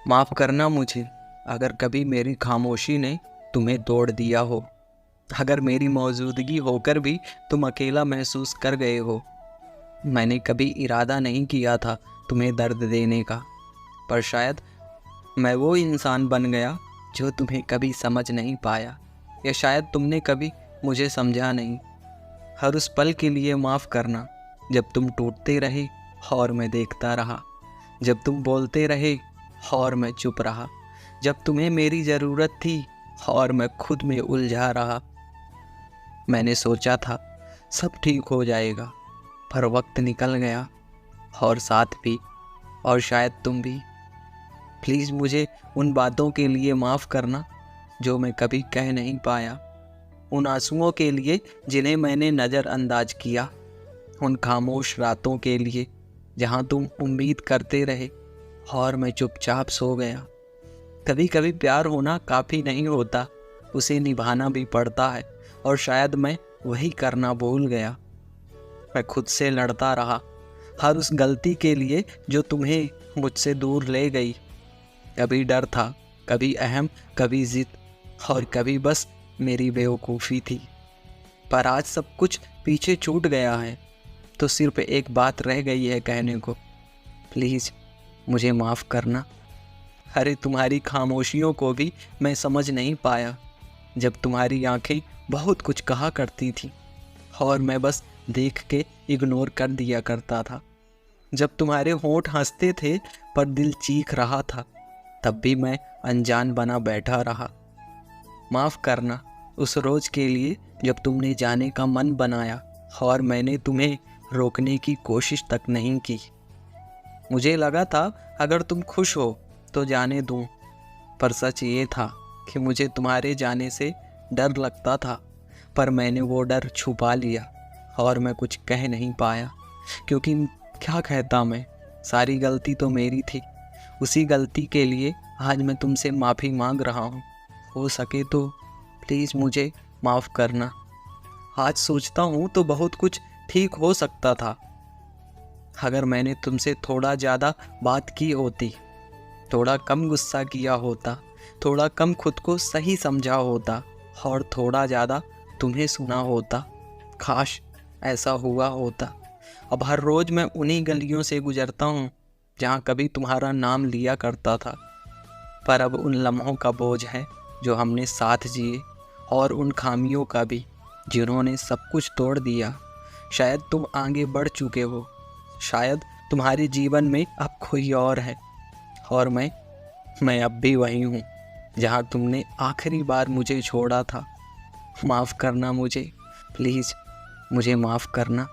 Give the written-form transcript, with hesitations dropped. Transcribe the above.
माफ़ करना मुझे, अगर कभी मेरी खामोशी ने तुम्हें तोड़ दिया हो, अगर मेरी मौजूदगी होकर भी तुम अकेला महसूस कर गए हो। मैंने कभी इरादा नहीं किया था तुम्हें दर्द देने का, पर शायद मैं वो इंसान बन गया जो तुम्हें कभी समझ नहीं पाया, या शायद तुमने कभी मुझे समझा नहीं। हर उस पल के लिए माफ़ करना जब तुम टूटते रहे और मैं देखता रहा, जब तुम बोलते रहे और मैं चुप रहा, जब तुम्हें मेरी ज़रूरत थी और मैं खुद में उलझा रहा। मैंने सोचा था सब ठीक हो जाएगा, पर वक्त निकल गया और साथ भी, और शायद तुम भी। प्लीज़ मुझे उन बातों के लिए माफ़ करना जो मैं कभी कह नहीं पाया, उन आंसुओं के लिए जिन्हें मैंने नज़रअंदाज किया, उन खामोश रातों के लिए जहाँ तुम उम्मीद करते रहे और मैं चुपचाप सो गया। कभी कभी प्यार होना काफ़ी नहीं होता, उसे निभाना भी पड़ता है, और शायद मैं वही करना भूल गया। मैं खुद से लड़ता रहा, हर उस गलती के लिए जो तुम्हें मुझसे दूर ले गई। कभी डर था, कभी अहम, कभी ज़िद, और कभी बस मेरी बेवकूफ़ी थी। पर आज सब कुछ पीछे छूट गया है, तो सिर्फ एक बात रह गई है कहने को, प्लीज़ मुझे माफ़ करना। अरे तुम्हारी खामोशियों को भी मैं समझ नहीं पाया, जब तुम्हारी आंखें बहुत कुछ कहा करती थी और मैं बस देख के इग्नोर कर दिया करता था। जब तुम्हारे होंठ हंसते थे पर दिल चीख रहा था, तब भी मैं अनजान बना बैठा रहा। माफ़ करना उस रोज़ के लिए जब तुमने जाने का मन बनाया और मैंने तुम्हें रोकने की कोशिश तक नहीं की। मुझे लगा था अगर तुम खुश हो तो जाने दूं, पर सच ये था कि मुझे तुम्हारे जाने से डर लगता था। पर मैंने वो डर छुपा लिया और मैं कुछ कह नहीं पाया, क्योंकि क्या कहता मैं, सारी गलती तो मेरी थी। उसी गलती के लिए आज मैं तुमसे माफ़ी मांग रहा हूँ। हो सके तो प्लीज़ मुझे माफ़ करना। आज सोचता हूँ तो बहुत कुछ ठीक हो सकता था, अगर मैंने तुमसे थोड़ा ज़्यादा बात की होती, थोड़ा कम गुस्सा किया होता, थोड़ा कम खुद को सही समझा होता, और थोड़ा ज़्यादा तुम्हें सुना होता। काश ऐसा हुआ होता। अब हर रोज़ मैं उन्हीं गलियों से गुजरता हूँ जहाँ कभी तुम्हारा नाम लिया करता था, पर अब उन लम्हों का बोझ है जो हमने साथ जिए, और उन खामियों का भी जिन्होंने सब कुछ तोड़ दिया। शायद तुम आगे बढ़ चुके हो, शायद तुम्हारे जीवन में अब कोई और है, और मैं अब भी वही हूँ जहाँ तुमने आखिरी बार मुझे छोड़ा था। माफ़ करना मुझे, प्लीज़ मुझे माफ़ करना।